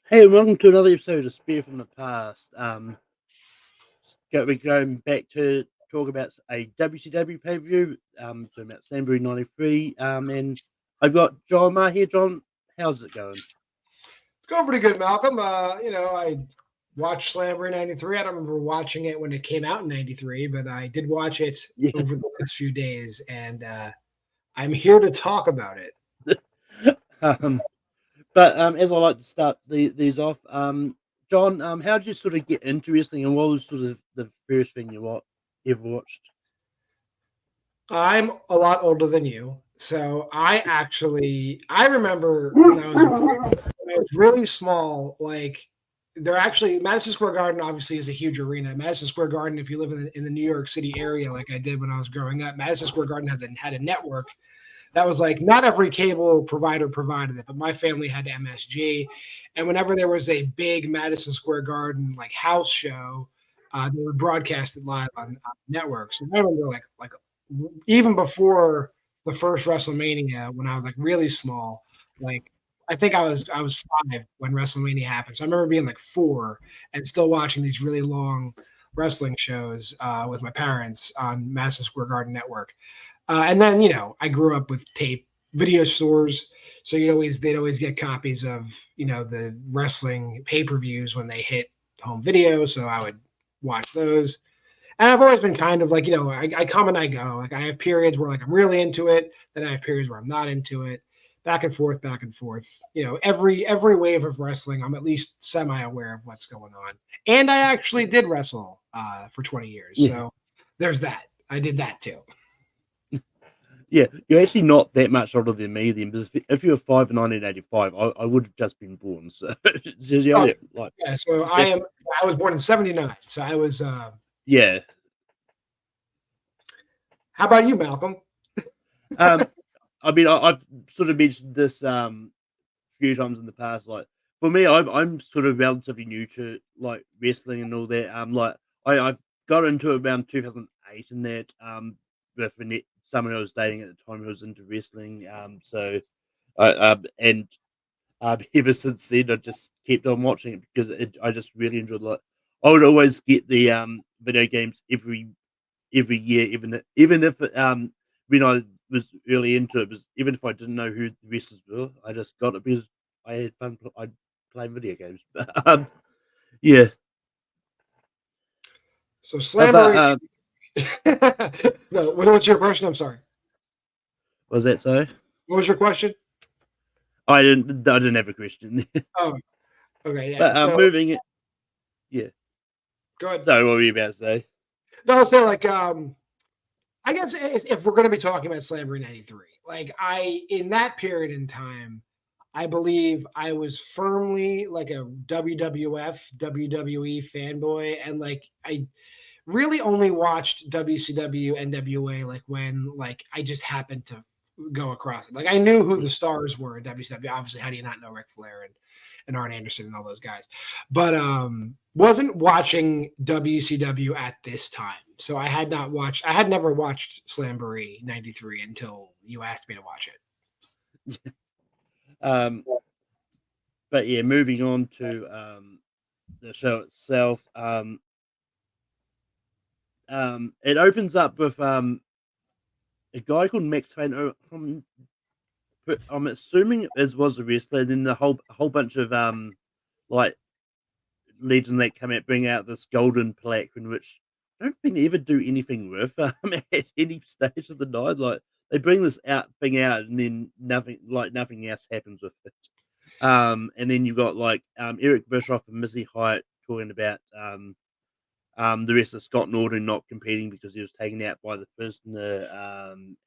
Hey, welcome to another episode of Spear from the Past. We're going back to talk about a WCW pay-per-view, talking about Slamboree 93, and I've got John Ma here. John, how's it going? It's going pretty good, Malcolm. I watched Slamboree 93. I don't remember watching it when it came out in 93, but I did watch it Yeah. over the last few days, and I'm here to talk about it. But as I like to start these off, John, how did you sort of get into wrestling, and what was sort of the first thing you ever watched? I'm a lot older than you, so I remember when I was really small, like they're actually Madison Square Garden obviously is a huge arena. Madison Square Garden, if you live in the New York City area, like I did when I was growing up, Madison Square Garden had a network that was like not every cable provider provided it, but my family had MSG, and whenever there was a big Madison Square Garden like house show, they would broadcast it live on networks. And I remember like even before the first WrestleMania, when I was like really small, like I think I was 5 when WrestleMania happened. So I remember being like 4 and still watching these really long wrestling shows with my parents on Madison Square Garden Network. And then I grew up with tape video stores, so they'd always get copies of the wrestling pay per views when they hit home video. So I would watch those. And I've always been kind of like, I come and I go. Like I have periods where like I'm really into it, then I have periods where I'm not into it. Back and forth, back and forth. Every wave of wrestling, I'm at least semi aware of what's going on. And I actually did wrestle for 20 years, Yeah, so there's that. I did that too. yeah, you're actually not that much older than me then, because if you were 5 in 1985, I would have just been born. So, you're Oh, only like, yeah. So yeah, I was born in '79. So I was. yeah. How about you, Malcolm? Um, I mean, I've sort of mentioned this few times in the past. Like for me, I'm sort of relatively new to like wrestling and all that. Like I've got into it around 2008, and that with someone I was dating at the time who was into wrestling. So I and ever since then, I just kept on watching it because I just really enjoyed. Like I would always get the video games every year, even if when I was early into it, was even if I didn't know who the wrestlers were, I just got it because I had fun. I playing video games. But, yeah, So but Slamboree. No, what's your question? I'm sorry. was that so? What was your question? I didn't have a question. Oh, okay, yeah. But So moving it, yeah. go ahead. So what were you about to say? No, I'll say like I guess if we're going to be talking about Slamboree '93, like in that period in time, I believe I was firmly like a WWF, WWE fanboy, and like I really only watched WCW, NWA like when like I just happened to go across it. Like I knew who the stars were in WCW. Obviously, how do you not know Ric Flair and Arn Anderson and all those guys? But wasn't watching WCW at this time. So I had never watched Slamboree 93 until you asked me to watch Um, but yeah, moving on to the show itself. It opens up with a guy called Max Payne. I'm assuming it was a wrestler. Then the whole bunch of like legend that come out bring out this golden plaque, in which I don't think they ever do anything with at any stage of the night. Like they bring this thing out, and then nothing else happens with it. And then you've got like Eric Bischoff and Missy Hyatt talking about the rest of Scott Norton not competing because he was taken out by the prisoner.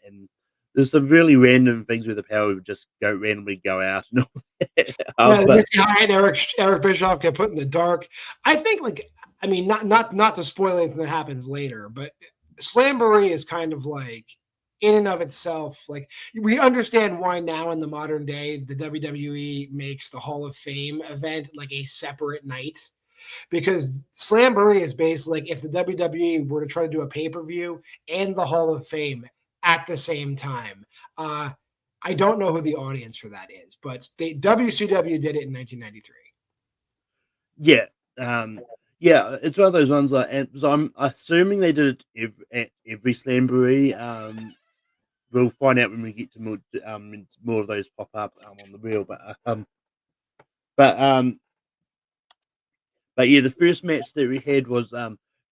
And there's some really random things where the power would just randomly go out and all that. it. But Missy Hyatt and Eric Bischoff get put in the dark. I think like I mean not to spoil anything that happens later, but Slamboree is kind of like in and of itself, like we understand why now in the modern day the WWE makes the Hall of Fame event like a separate night because Slamboree is basically like if the WWE were to try to do a pay per view and the Hall of Fame at the same time. I don't know who the audience for that is, but WCW did it in 1993. Yeah, um, yeah, it's one of those ones like, and so I'm assuming they did it at every Slamboree. We'll find out when we get to more of those pop up on the wheel, but um, but yeah, the first match that we had was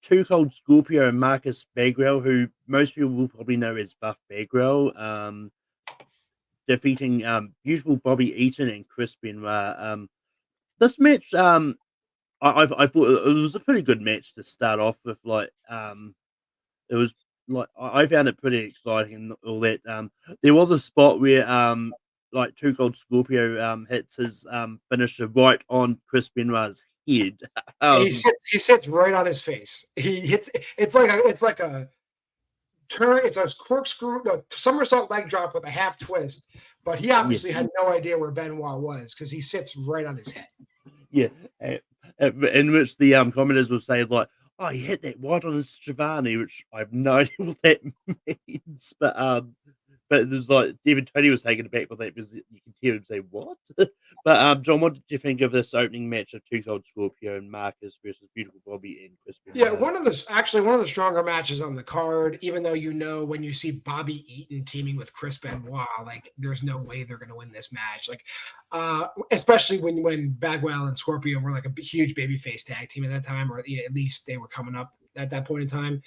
Too Cold Scorpio and Marcus Bagwell, who most people will probably know as Buff Bagwell, defeating beautiful Bobby Eaton and Chris Benoit. This match, I thought it was a pretty good match to start off with. It was like I found it pretty exciting and all that. There was a spot where like Too Cold Scorpio hits his finisher right on Chris Benoit's head. um, He sits right on his face. He hits. It's like a turn. It's a corkscrew, no, somersault leg drop with a half twist. But he yeah, obviously had no idea where Benoit was because he sits right on his head. yeah. uh, in which the commenters will say like, "Oh, he hit that right on his Shivani," which I have no idea what that means, but there's like even Tony was taken aback with that because you can hear him say what. But John, what did you think of this opening match of Two Cold Scorpio and Marcus versus Beautiful Bobby and Chris Yeah, Benoit? one of the stronger matches on the card. Even though when you see Bobby Eaton teaming with Chris Benoit, like there's no way they're going to win this match. Like, especially when Bagwell and Scorpio were like huge babyface tag team at that time, or at least they were coming up at that point in time.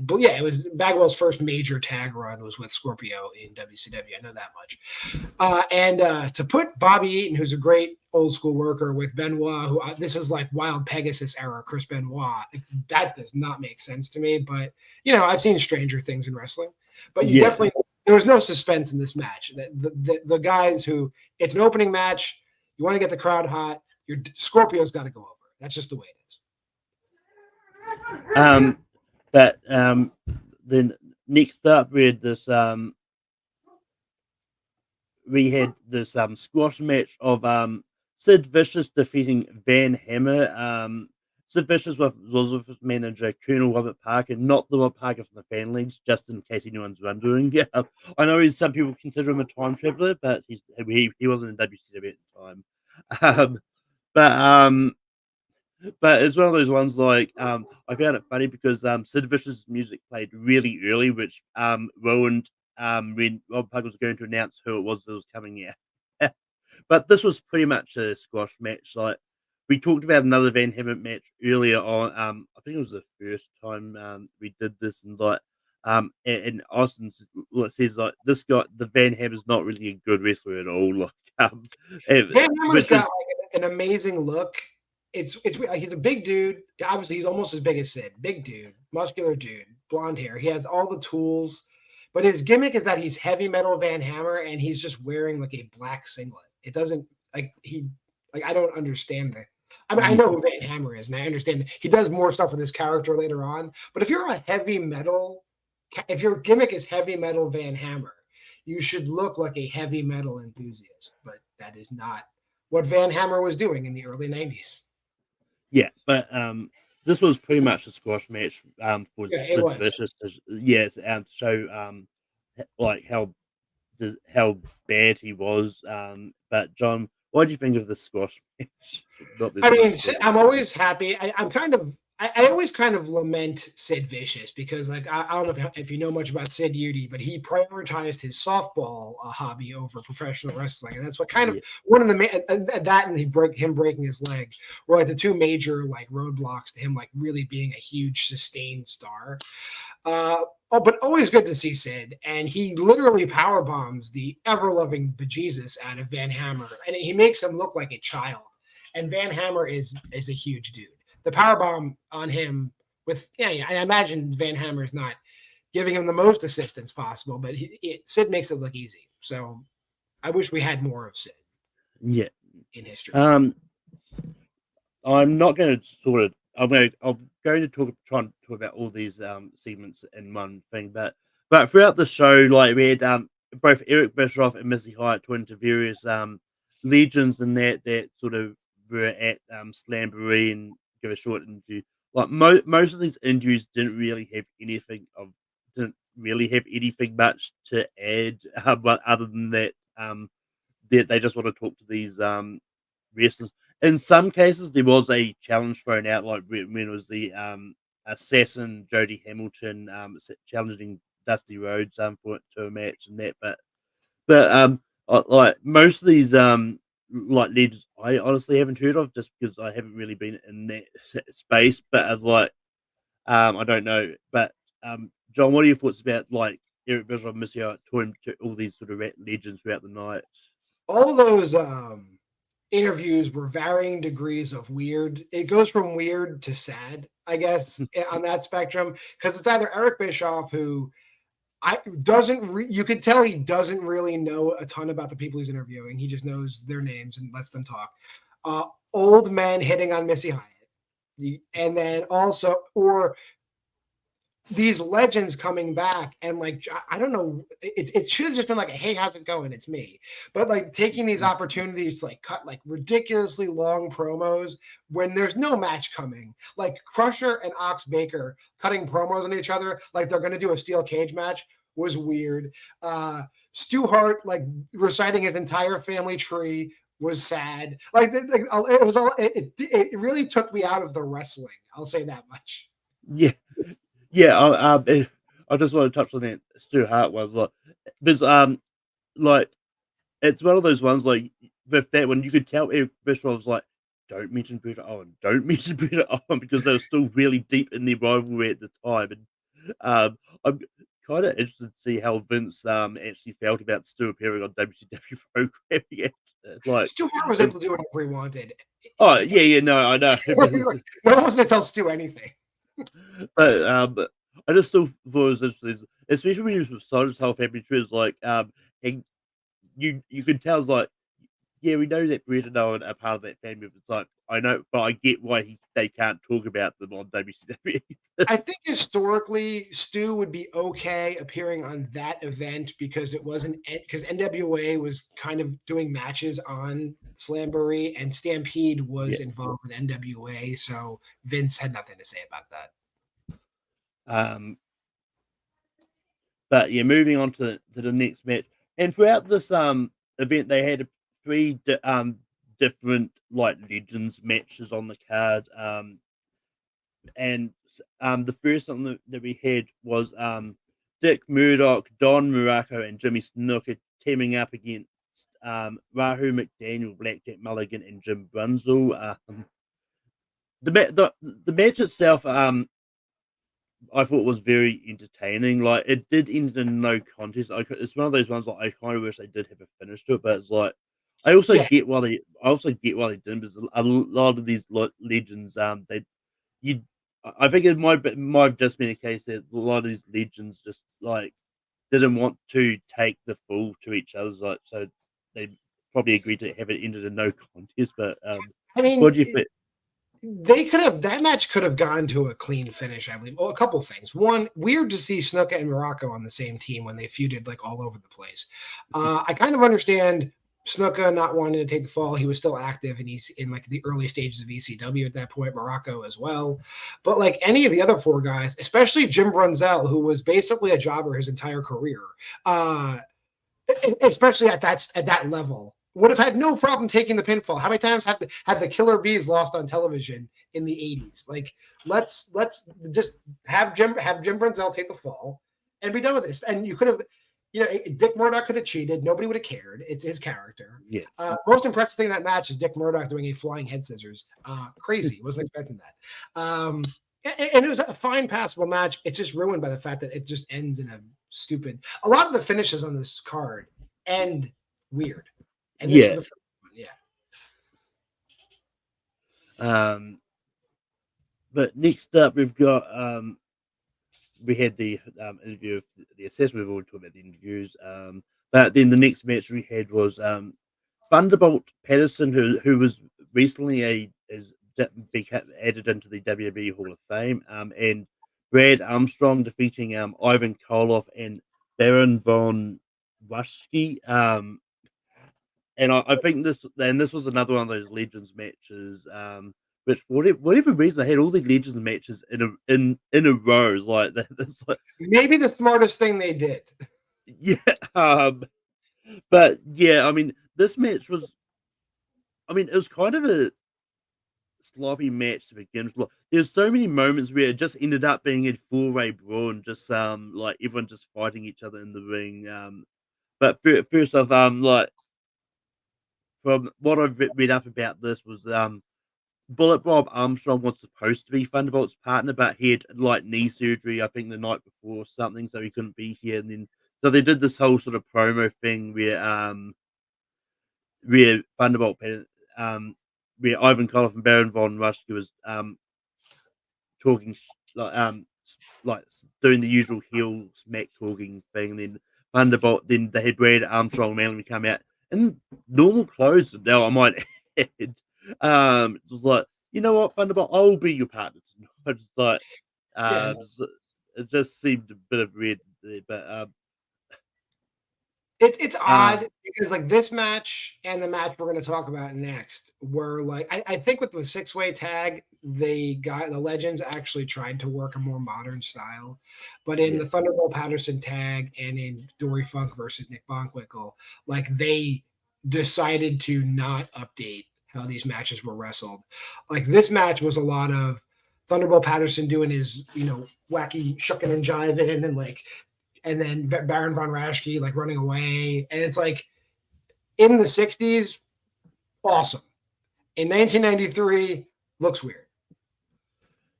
But yeah, it was Bagwell's first major tag run was with Scorpio in WCW. I know that much. And to put Bobby Eaton, who's a great old school worker, with Benoit, who this is like Wild Pegasus era Chris Benoit, that does not make sense to me. But I've seen stranger things in wrestling, but you Yeah, definitely there was no suspense in this match. The guys who it's an opening match, you want to get the crowd hot. Your Scorpio's got to go over. That's just the way it is. um, but then next up we had this squash match of Sid Vicious defeating Van Hammer. Sid Vicious was with his manager Colonel Robert Parker, not the Robert Parker from the Fan Leagues, just in case anyone's wondering. Yeah, I know some people consider him a time traveler, but he wasn't in WCW at the time. Um, but but it's one of those ones like I found it funny because Sid Vicious' music played really early, which ruined when Rob Pug was going to announce who it was that was coming out. But this was pretty much a squash match. Like we talked about another Van Hammer match earlier on. I think it was the first time we did this, and and Austin says like this guy, the Van Hammer's not really a good wrestler at all. Like Van Hammer's which got is like an amazing look. It's he's a big dude. Obviously, he's almost as big as Sid. Big dude, muscular dude, blonde hair. He has all the tools, but his gimmick is that he's heavy metal Van Hammer, and he's just wearing like a black singlet. It doesn't like I don't understand that. I mean, I yeah, know who Van Hammer is, and I understand that he does more stuff with his character later on. But if you're a heavy metal, if your gimmick is heavy metal Van Hammer, you should look like a heavy metal enthusiast. But that is not what Van Hammer was doing in the early 90s. yeah, but this was pretty much a squash match for Yeah, it Sid was. Vicious to yes, to show like how bad he was. But John, what do you think of the squash match? Not there's I not mean, much to talk I'm about. always happy. I always kind of lament Sid Vicious because, like, I don't know if you know much about Sid Udy, but he prioritized his softball hobby over professional wrestling, and that's what kind of Yeah, one of the that and him breaking his leg were like the two major like roadblocks to him like really being a huge sustained star. But always good to see Sid, and he literally power bombs the ever loving bejesus out of Van Hammer, and he makes him look like a child. And Van Hammer is a huge dude. The power bomb on him yeah, I imagine Van Hammer is not giving him the most assistance possible, but Sid makes it look easy. So I wish we had more of Sid yeah. in history. Um, I'm not going to sort of. I'm going to try and talk about all these segments in one thing, but throughout the show, like we had both Eric Bischoff and Missy Hyatt to into various legends and that sort of were at Slamboree and give a short interview. Like most of these interviews didn't really have anything much to add, but other than that, they just want to talk to these wrestlers. in some cases there was a challenge thrown out, like when it was the assassin Jody Hamilton challenging Dusty Rhodes for to a match and that, but like most of these like legends, I honestly haven't heard of just because I haven't really been in that space. But as like I don't know, but John, what are your thoughts about like Eric Bischoff missing out talking to all these sort of legends throughout the night? All those interviews were varying degrees of weird. It goes from weird to sad, I guess, on that spectrum, because it's either Eric Bischoff who you could tell he doesn't really know a ton about the people he's interviewing. He just knows their names and lets them talk. Old men hitting on Missy Hyatt, and then also or these legends coming back and like I don't know, it should have just been like, hey, how's it going? It's me. But like taking these opportunities to like cut like ridiculously long promos when there's no match coming, like Crusher and Ox Baker cutting promos on each other like they're gonna do a steel cage match was weird. Stu Hart like reciting his entire family tree was sad. Like it was all it really took me out of the wrestling. I'll say that much. Yeah, yeah. I just want to touch on that Stu Hart was like, there's like it's one of those ones like with that one you could tell Eric Bischoff was like, don't mention Bret Owen, don't mention Bret Owen because they were still really deep in their rivalry at the time, and I'm kind of interested to see how Vince actually felt about Stu appearing on WCW programming. Like, Stu Hart was it, able to do whatever he wanted. oh yeah, no, I know, No one was going to tell Stu anything. but I just still thought it was interesting, especially when he was with Soda's whole family tree. Is like, he, you could tell, it's like, yeah, we know that Brett and Owen are part of that family, but it's like, I know, but I get why they can't talk about them on WCW. I think historically, Stu would be okay appearing on that event because it wasn't because NWA was kind of doing matches on Slamboree and Stampede was Yeah. involved in NWA, so Vince had nothing to say about that. But yeah, moving on to the next match, and throughout this event, they had three different like legends matches on the card. And the first one that we had was Dick Murdoch, Don Muraco, and Jimmy Snuka teaming up against Rahu McDaniel, Blackjack Mulligan, and Jim Brunzel. The match itself, I thought was very entertaining. Like it did end in no contest. It's one of those ones like I kind of wish they did have a finish to it, but it's like I also Yeah, get why they didn't, because a lot of these legends, you I think it might have just been a case that a lot of these legends just like didn't want to take the fall to each other's, like, so they probably agreed to have it ended in no contest. But I mean, what do you think? they could have that match could have gone to a clean finish, I believe. Well, a couple things. One, weird to see Snuka and Morocco on the same team when they feuded like all over the place. I kind of understand Snuka not wanting to take the fall. He was still active and he's in like the early stages of ECW at that point, Morocco as well. But like any of the other four guys, especially Jim Brunzel, who was basically a jobber his entire career, especially at that level, would have had no problem taking the pinfall. How many times had the Killer Bees lost on television in the 80s? Like, let's just have Jim Brunzel take the fall and be done with this. And you could have, Dick Murdoch could have cheated. Nobody would have cared. It's his character. Yeah, Most impressive thing in that match is Dick Murdoch doing a flying head scissors. Crazy. Wasn't expecting that. And it was a fine, passable match. It's just ruined by the fact that it just ends in a stupid. A lot of the finishes on this card end weird, and this is yeah. the first one. Yeah. But next up, we've got we had the interview of the assessment. We've already talked about the interviews. But then the next match we had was Thunderbolt Patterson, who was recently been added into the WWE Hall of Fame, and Brad Armstrong defeating Ivan Koloff and Baron von Raschke. And I think this was another one of those Legends matches, which for whatever reason they had all the Legends matches in a row, like that's like, Maybe the smartest thing they did. yeah. But yeah, I mean, this match was, I mean, it was kind of sloppy match to begin with. There's so many moments where it just ended up being a four-way brawl and just like everyone just fighting each other in the ring. But first off, like from what I've read up about this was Bullet Bob Armstrong was supposed to be Thunderbolt's partner, but he had like knee surgery, I think, the night before or something, so he couldn't be here. And then so they did this whole sort of promo thing where Thunderbolt um where Ivan Koloff and Baron von Raschke was talking doing the usual heel smack talking thing. And then Thunderbolt, then they had Brad Armstrong Manly come out in normal clothes. Now I might add, it was like, you know what, Thunderbolt, I'll be your partner tonight. Just like, Yeah, it just seemed a bit of red there, but it's uh, odd because like this match and the match we're going to talk about next were like I think with the six-way tag the legends actually tried to work a more modern style, but in yeah, the Thunderbolt Patterson tag and in Dory Funk versus Nick Bockwinkel, like they decided to not update how these matches were wrestled. Like this match was a lot of Thunderbolt Patterson doing his wacky shucking and jiving and like and then Baron von Raschke like running away. And it's like in the 60s, awesome. In 1993, looks weird.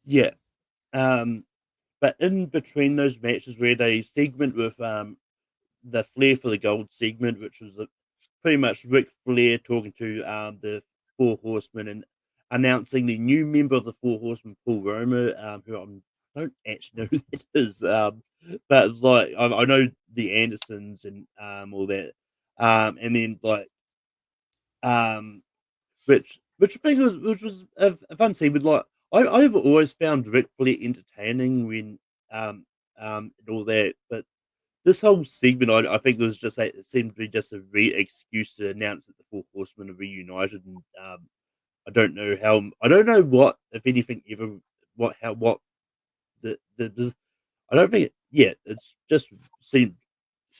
yeah. Um, but in between those matches where they segment with the Flair for the Gold segment, which was pretty much Ric Flair talking to the Four Horsemen and announcing the new member of the Four Horsemen, Paul Roma, who I don't actually know who that is, but it's like I know the Andersons and all that, and then like um which I think was a fun scene. But like I've always found Ric Flair entertaining when and all that, but this whole segment, I think, was just it seemed to be just a excuse to announce that the Four Horsemen are reunited, and I don't know what, if anything, ever what the I don't think, yeah, it's just seemed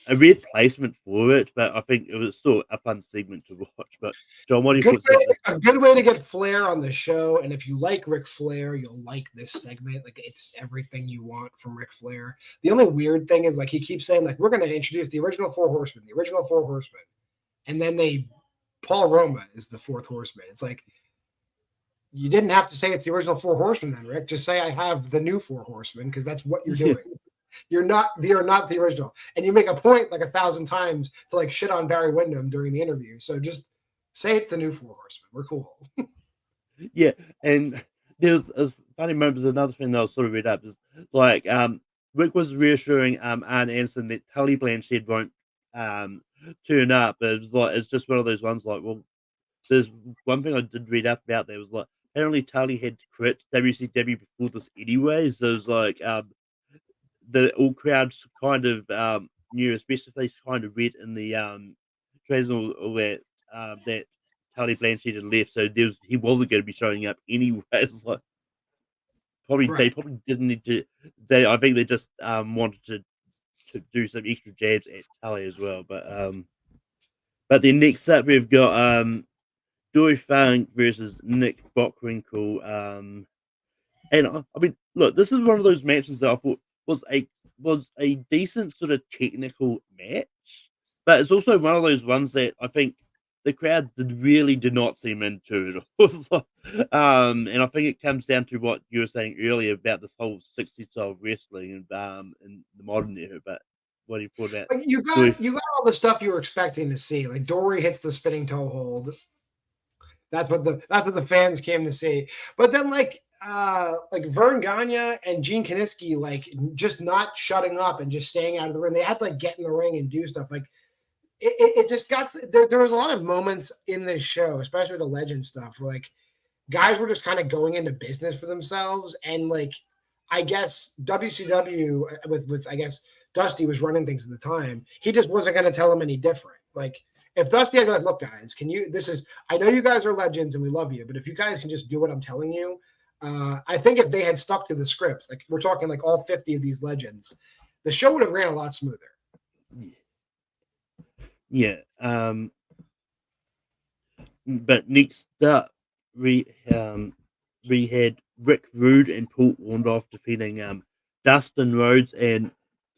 a weird placement for it, but I think it was still a fun segment to watch. But John, what are your Good thoughts about this? a good way to get Flair on the show. And if you like Ric Flair, you'll like this segment. Like it's everything you want from Ric Flair. The only weird thing is like he keeps saying, like, we're gonna introduce the original Four Horsemen, the original Four Horsemen. And then Paul Roma is the fourth horseman. It's like you didn't have to say it's the original Four Horsemen then, Rick. Just say I have the new Four Horsemen because that's what you're Yeah, doing. You're not the original. And you make a point like 1,000 times to like shit on Barry Windham during the interview. So just say it's the new Four Horsemen. We're cool. yeah, and there's a funny moment. There's another thing that I was sort of read up is like Rick was reassuring Arn Anderson that Tully Blanchard won't um turn up. But it's like it's just one of those ones like, well, there's one thing I did read up about there was like apparently Tully had quit WCW before this anyway, so it's like the all crowds kind of knew, especially if they kind of read in the traditional all that that Tully Blanchard had left, so he wasn't going to be showing up anyway. It's like they Right. probably didn't need to. I think they just wanted to do some extra jabs at Tully as well, but then next up we've got Joy Funk versus Nick Bockwinkel. And I mean, look, this is one of those matches that I thought was a decent sort of technical match, but it's also one of those ones that I think the crowd really did not seem into it. It's like, and I think it comes down to what you were saying earlier about this whole 60s style wrestling and in the modern era. But what do you thought about Like you Joy? got you got all the stuff you were expecting to see. Like Dory hits the spinning toe hold. That's what the fans came to see. But then like Vern Gagne and Gene Kiniski like just not shutting up and just staying out of the ring. They had to like get in the ring and do stuff. Like it just got there was a lot of moments in this show, especially the legend stuff, where like guys were just kind of going into business for themselves. And like I guess WCW with I guess Dusty was running things at the time. He just wasn't going to tell them any different. Like if Dusty had been like, look, guys, can you? This is I know you guys are legends and we love you, but if you guys can just do what I'm telling you, I think if they had stuck to the scripts, like we're talking like all 50 of these legends, the show would have ran a lot smoother. Yeah. But next up, we we had Rick Rude and Paul Orndorff defeating Dustin Rhodes and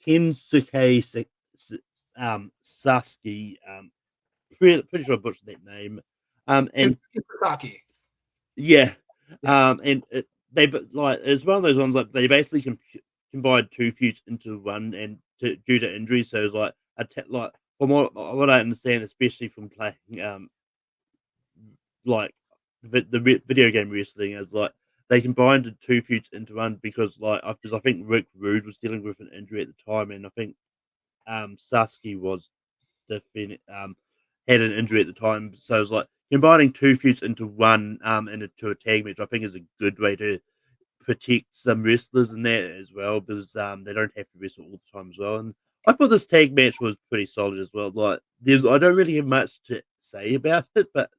Kensuke Sasuke. Pretty sure I butchered that name. And Saki. yeah, and they like it's one of those ones like they basically combined two feuds into one, and due to injury, so it's like like from what I understand, especially from playing like video game wrestling, is like they combined the two feuds into one because I think Rick Rude was dealing with an injury at the time, and I think Sasuke was had an injury at the time, so it's like combining two feuds into one and into a tag match. I think is a good way to protect some wrestlers in that as well because they don't have to wrestle all the time as well. And I thought this tag match was pretty solid as well. Like I don't really have much to say about it, but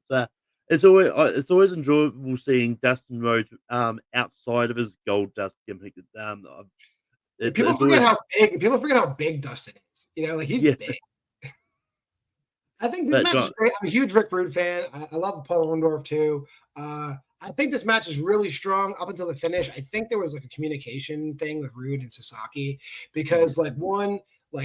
it's always enjoyable seeing Dustin Rhodes outside of his gold dust gimmick. People It's always forget how big Dustin is. You know, like he's yeah, big. I think this but match is great. I'm a huge Rick Rude fan. I love Paul Orndorff too. I think this match is really strong up until the finish. I think there was like a communication thing with Rude and Sasaki because like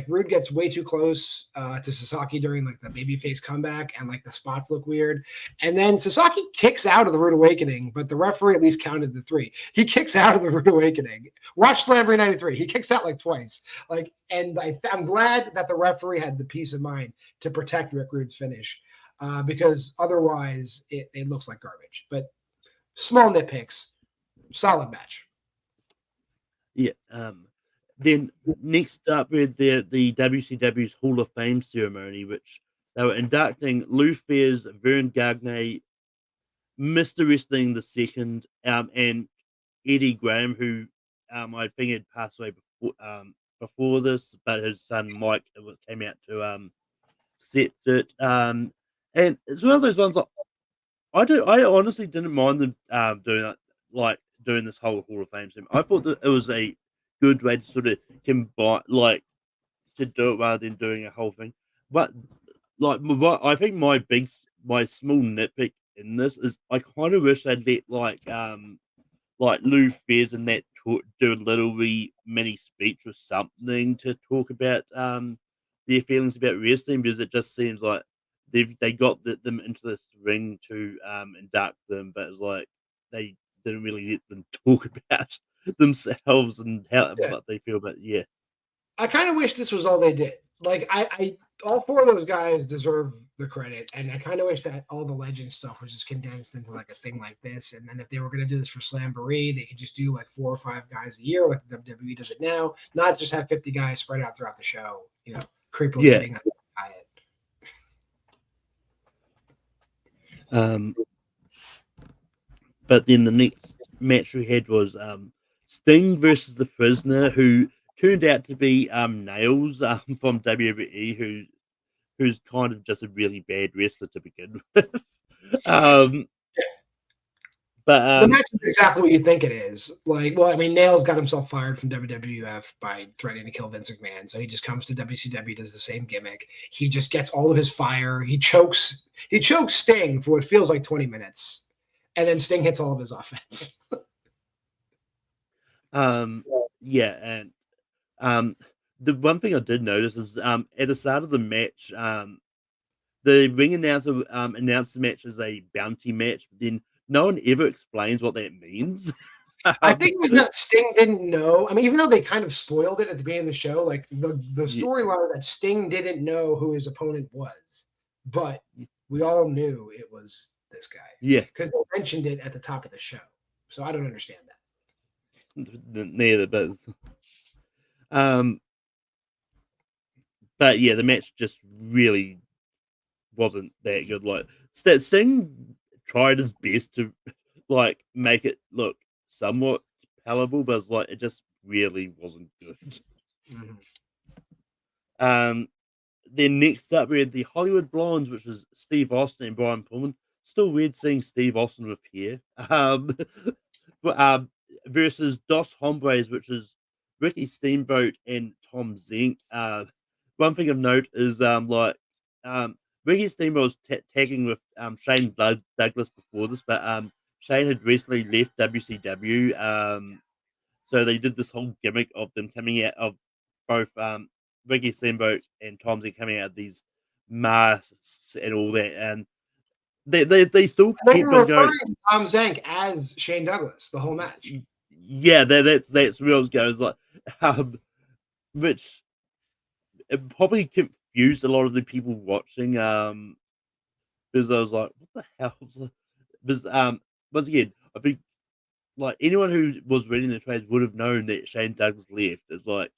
Rude gets way too close to Sasaki during like the babyface comeback and like the spots look weird. And then Sasaki kicks out of the Rude Awakening, but the referee at least counted the 3. He kicks out of the Rude Awakening. Watch Slamboree 93. He kicks out like twice. Like, and I'm glad that the referee had the peace of mind to protect Rick Rude's finish because otherwise it looks like garbage. But small nitpicks, solid match. yeah. Then next up we had the WCW's Hall of Fame ceremony, which they were inducting Lou Thesz, Vern Gagne, Mr. Wrestling the Second, and Eddie Graham, who I think had passed away before this, but his son Mike came out to accept it. And it's one of those ones like I honestly didn't mind them doing that, like doing this whole Hall of Fame thing. I thought that it was a good way to sort of combine, like to do it rather than doing a whole thing. But I think my small nitpick in this is I kind of wish they'd let like Lou Fez and that do a little wee mini speech or something to talk about their feelings about wrestling because it just seems like they got them into this ring to induct them, but it's like they didn't really let them talk about themselves and how Yeah. what they feel. But yeah, I kind of wish this was all they did. Like I all 4 of those guys deserve the credit, and I kind of wish that all the legend stuff was just condensed into like a thing like this. And then if they were going to do this for Slamboree, they could just do like 4 or 5 guys a year, like the WWE does it now, not just have 50 guys spread out throughout the show. You know, creepily yeah. hitting on it. But then the next match we had was Sting versus the Prisoner, who turned out to be Nails from WWE, who's kind of just a really bad wrestler to begin with. um, but The match is exactly what you think it is. Like, well, I mean, Nails got himself fired from WWF by threatening to kill Vince McMahon. So he just comes to WCW, does the same gimmick. He just gets all of his fire. He chokes Sting for what feels like 20 minutes. And then Sting hits all of his offense. yeah, and the one thing I did notice is at the start of the match, the ring announcer announced the match as a bounty match, but then no one ever explains what that means. I think it was that Sting didn't know. I mean, even though they kind of spoiled it at the beginning of the show, like the storyline that Sting didn't know who his opponent was, but we all knew it was this guy. Yeah, because they mentioned it at the top of the show. So I don't understand that. neither, um, but yeah, the match just really wasn't that good. Like Sting tried his best to like make it look somewhat palatable, but it's like it just really wasn't good. Mhm. Um, then next up we had the Hollywood Blondes, which was Steve Austin and Brian Pillman. Still weird seeing Steve Austin with hair. But, versus Dos Hombres, which is Ricky Steamboat and Tom Zenk. One thing of note is um, Ricky Steamboat was tagging with Shane Douglas before this, but Shane had recently left WCW. So they did this whole gimmick of them coming out of both Ricky Steamboat and Tomsy coming out of these masks and all that, and they still They kept were on going. referring to Tom Zank as Shane Douglas the whole match. Yeah, that's where I was going. It's like, which it probably confused a lot of the people watching. Because I was like, what the hell? Because once again, I think like anyone who was reading the trades would have known that Shane Douglas left. It's like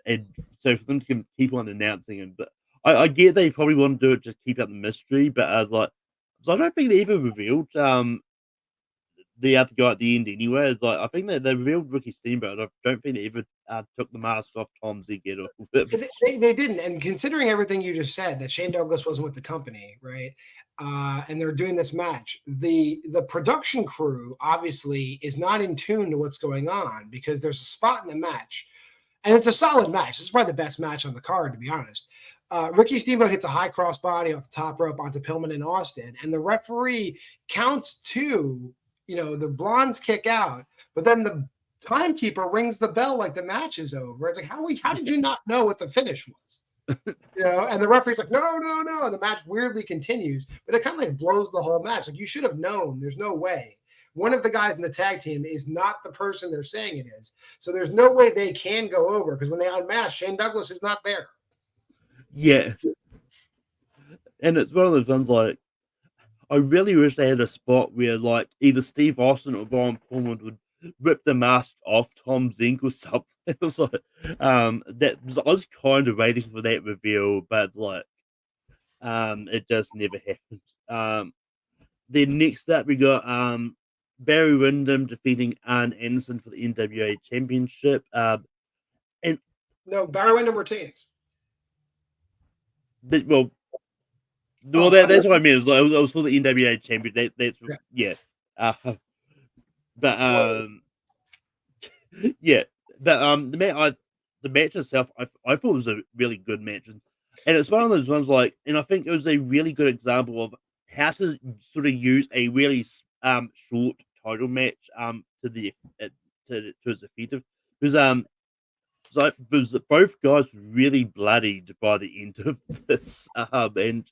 and so for them to keep on announcing him, but I get they probably want to do it just keep out the mystery. But I was like, so I don't think they ever revealed the other guy at the end anyway. It's like I think that they revealed Ricky Steamboat. I don't think they ever took the mask off Tom Ziggler at all. They didn't, and considering everything you just said, that Shane Douglas wasn't with the company, right? And they're doing this match. The production crew obviously is not in tune to what's going on because there's a spot in the match, and it's a solid match. This is probably the best match on the card, to be honest. Ricky Steamboat hits a high cross body off the top rope onto Pillman and Austin, and the referee counts two. You know, the blondes kick out, but then the timekeeper rings the bell like the match is over. It's like, how did you not know what the finish was? You know, and the referee's like, no, no, no. And the match weirdly continues, but it kind of like blows the whole match. Like, you should have known. There's no way. One of the guys in the tag team is not the person they're saying it is. So there's no way they can go over because when they unmask, Shane Douglas is not there. Yeah. And it's one of those ones like, I really wish they had a spot where like either Steve Austin or Brian Pillman would rip the mask off Tom Zink or something. It was like, that I was kind of waiting for that reveal, but like, it just never happened. Then next up we got Barry Windham defeating Arn Anderson for the NWA Championship. And no, Barry Windham retains. Well, that's what I mean. It was for the NWA champion. That's yeah. But yeah. But the match itself, I thought was a really good match, and it's one of those ones like, and I think it was a really good example of how to sort of use a really short title match to its effective because both guys really bloodied by the end of this and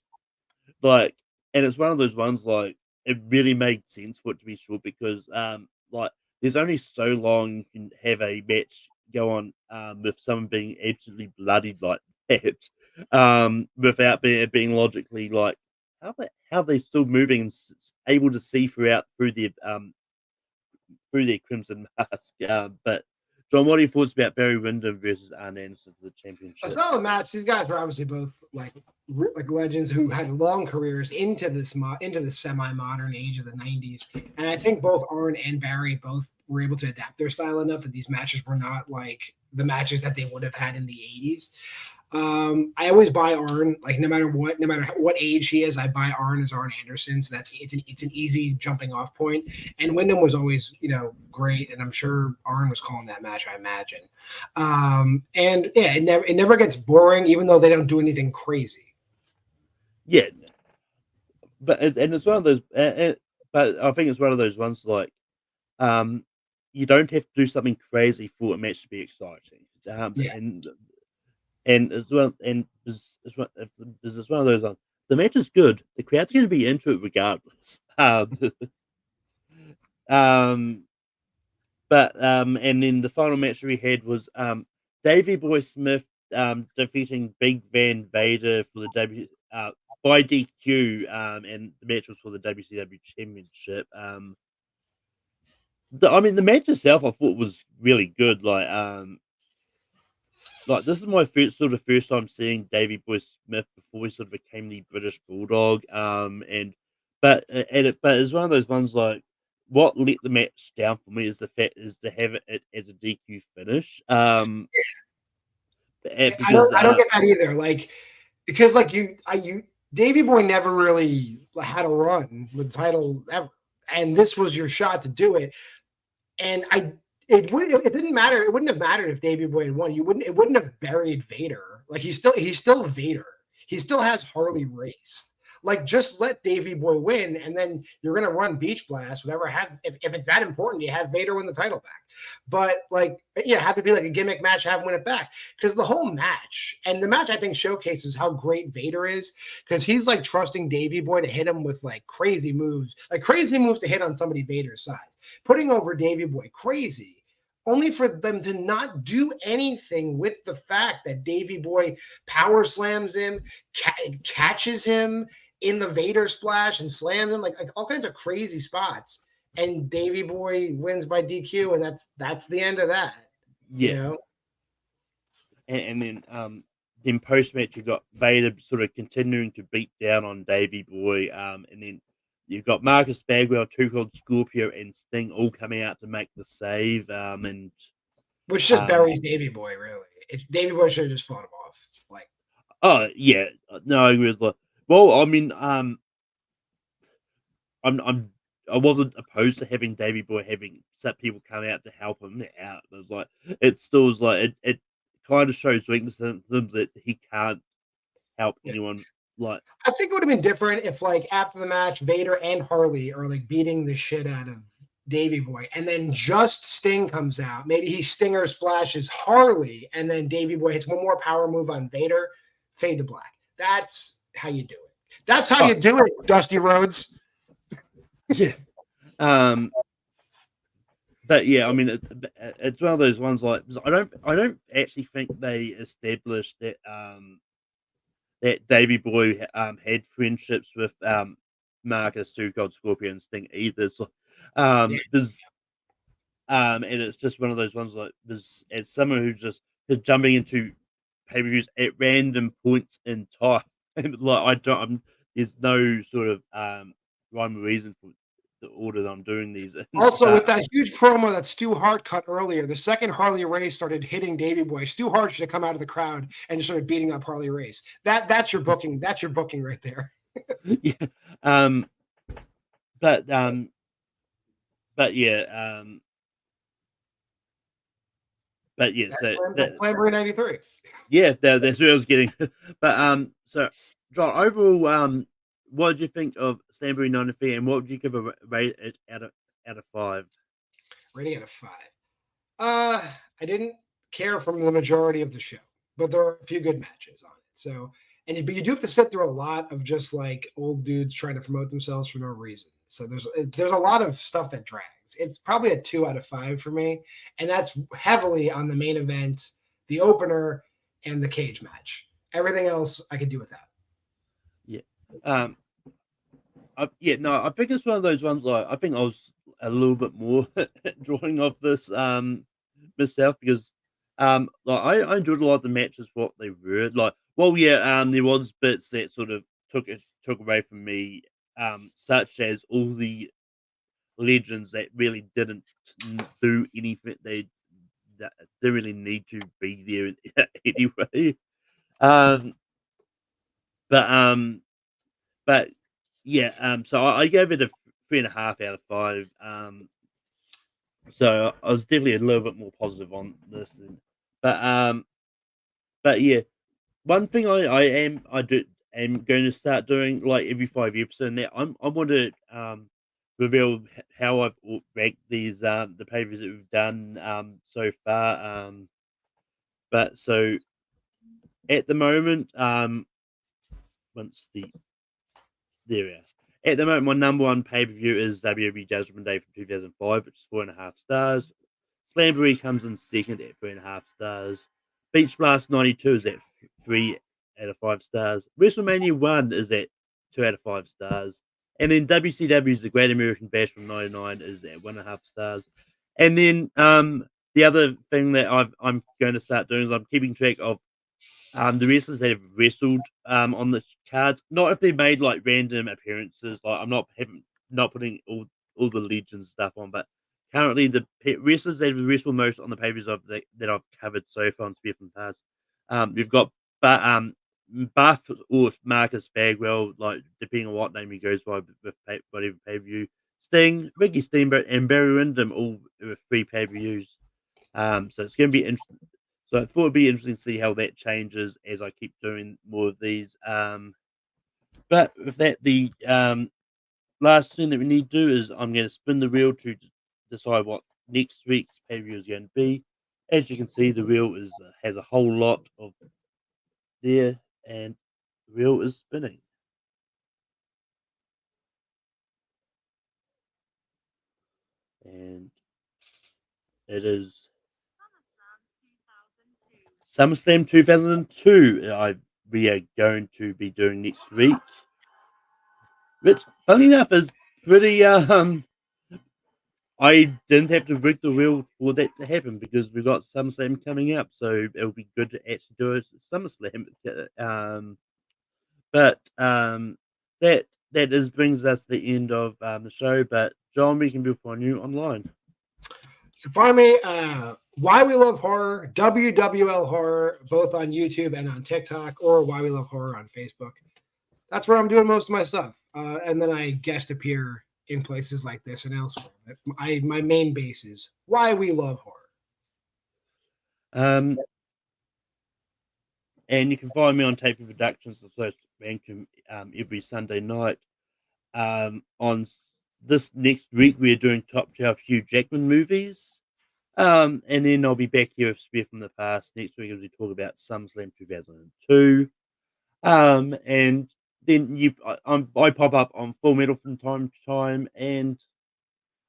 like, and it's one of those ones like it really made sense for it to be short because like there's only so long you can have a match go on with someone being absolutely bloodied like that without being logically like how they still moving and able to see through their crimson mask. But John, what are your thoughts about Barry Windham versus Arn Anderson for the championship? A solid match. These guys were obviously both like legends who had long careers into this semi-modern age of the 90s. And I think both Arn and Barry both were able to adapt their style enough that these matches were not like the matches that they would have had in the 80s. I always buy Arn, like no matter what age he is, I buy Arn as Arn Anderson. So it's an easy jumping off point. And Wyndham was always, great, and I'm sure Arn was calling that match, I imagine. And yeah, it never gets boring, even though they don't do anything crazy. Yeah, but it's one of those. But I think it's one of those ones like, you don't have to do something crazy for a match to be exciting. Yeah. And as well, and it's one of those ones. The match is good. The crowd's going to be into it regardless. And then the final match we had was Davey Boy Smith defeating Big Van Vader for the by DQ, and the match was for the WCW Championship. The match itself I thought was really good. Like this is my first time seeing Davey Boy Smith before he sort of became the British Bulldog. But it's one of those ones like what let the match down for me is the fact is to have it as a DQ finish. I don't get that either. Like because like Davey Boy never really had a run with the title ever, and this was your shot to do it. And it didn't matter. It wouldn't have mattered if Davey Boy had won. It wouldn't have buried Vader. Like he's still Vader. He still has Harley Race. Like, just let Davey Boy win, and then you're gonna run Beach Blast, whatever. If it's that important, you have Vader win the title back. But like, yeah, have to be like a gimmick match, have him win it back. Because the whole match, and the match I think showcases how great Vader is, because he's like trusting Davey Boy to hit him with like crazy moves to hit on somebody Vader's size. Putting over Davey Boy, crazy. Only for them to not do anything with the fact that Davey Boy power slams him, catches him in the Vader splash and slams him, like all kinds of crazy spots. And Davey Boy wins by DQ, and that's the end of that. You Yeah. know? And then post match you got Vader sort of continuing to beat down on Davey Boy, and then you've got Marcus Bagwell, Too Cold Scorpio, and Sting all coming out to make the save, and Which just buries Davey Boy, really. Davey Boy should have just fought him off. Like, oh yeah, no, I agree with that. Well, I mean, I wasn't opposed to having Davey Boy having set people come out to help him out. But it's like it still is like it kind of shows weaknesses that he can't help anyone. Like, I think it would have been different if, like, after the match, Vader and Harley are like beating the shit out of Davey Boy, and then just Sting comes out. Maybe he Stinger splashes Harley, and then Davey Boy hits one more power move on Vader, fade to black. That's how you do it. That's how you do it, Dusty Rhodes. yeah. But yeah, I mean, it's one of those ones like I don't actually think they established that that Davey Boy had friendships with Marcus, Two God Scorpion, and Sting either. So, there's and it's just one of those ones like there's as someone who's just jumping into pay per views at random points in time. Like I don't, there's no sort of rhyme or reason for the order that I'm doing these in. Also, But with that huge promo that Stu Hart cut earlier, the second Harley Race started hitting Davey Boy, Stu Hart should have come out of the crowd and just started beating up Harley Race. That's your booking. That's your booking right there. yeah, um, but but yeah, but yeah, so That's Slamboree 93. yeah, that's what I was getting. But so John, overall, what did you think of Slamboree 93, and what would you give a rate out of 5? Rating out of 5. I didn't care from the majority of the show, but there are a few good matches on it. So, but you do have to sit through a lot of just like old dudes trying to promote themselves for no reason. So there's a lot of stuff that drags. It's probably a 2 out of 5 for me, and that's heavily on the main event, the opener, and the cage match. Everything else I could do without. Yeah. Yeah, no, I think it's one of those ones. Like, I think I was a little bit more drawing off this myself because like I enjoyed a lot of the matches what they were like. Well, yeah, there was bits that sort of took away from me, such as all the legends that really didn't do anything. That didn't really need to be there anyway. Um, but But yeah, so I gave it a 3.5 out of 5. So I was definitely a little bit more positive on this, but but yeah, one thing I am going to start doing like every 5 episodes. Now I want to reveal how I've ranked these the papers that we've done so far. But so at the moment once there we are. At the moment, my number one pay per view is WWE Judgment Day from 2005, which is 4.5 stars. Slamboree comes in second at 3.5 stars. Beach Blast 92 is at 3 out of 5 stars. WrestleMania 1 is at 2 out of 5 stars. And then WCW's The Great American Bash from 99 is at 1.5 stars. And then the other thing that I'm going to start doing is I'm keeping track of the wrestlers that have wrestled on the cards. Not if they made like random appearances. Like I'm not putting all the legends stuff on, but currently the wrestlers that have wrestled most on the papers that I've covered so far on Spear from the Past. We've got Buff or Marcus Bagwell, like depending on what name he goes by with whatever pay per view. Sting, Ricky Steamboat, and Barry Windham all with 3 pay per views. So it's going to be interesting. So I thought it'd be interesting to see how that changes as I keep doing more of these. But But with that, the last thing that we need to do is I'm going to spin the wheel to decide what next week's pay-per-view is going to be. As you can see, the wheel has a whole lot of there, and the wheel is spinning. And it is SummerSlam 2002. We are going to be doing next week, which, funny enough, is pretty. I didn't have to rig the wheel for that to happen because we've got SummerSlam coming up, so it'll be good to actually do it at SummerSlam. But that brings us to the end of the show. But John, we can do find you online. You can find me Why We Love Horror, WWL Horror, both on YouTube and on TikTok, or Why We Love Horror on Facebook. That's where I'm doing most of my stuff. And then I guest appear in places like this and elsewhere. My main base is Why We Love Horror. And you can find me on Taping Productions, the first Rankin, every Sunday night. On this next week, we're doing top 12 Hugh Jackman movies. And then I'll be back here with Spear from the Past next week as we talk about SummerSlam 2002. And then I pop up on Full Metal from time to time, and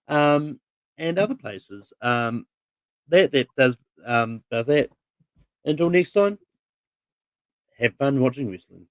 other places. That does that. Until next time, have fun watching wrestling.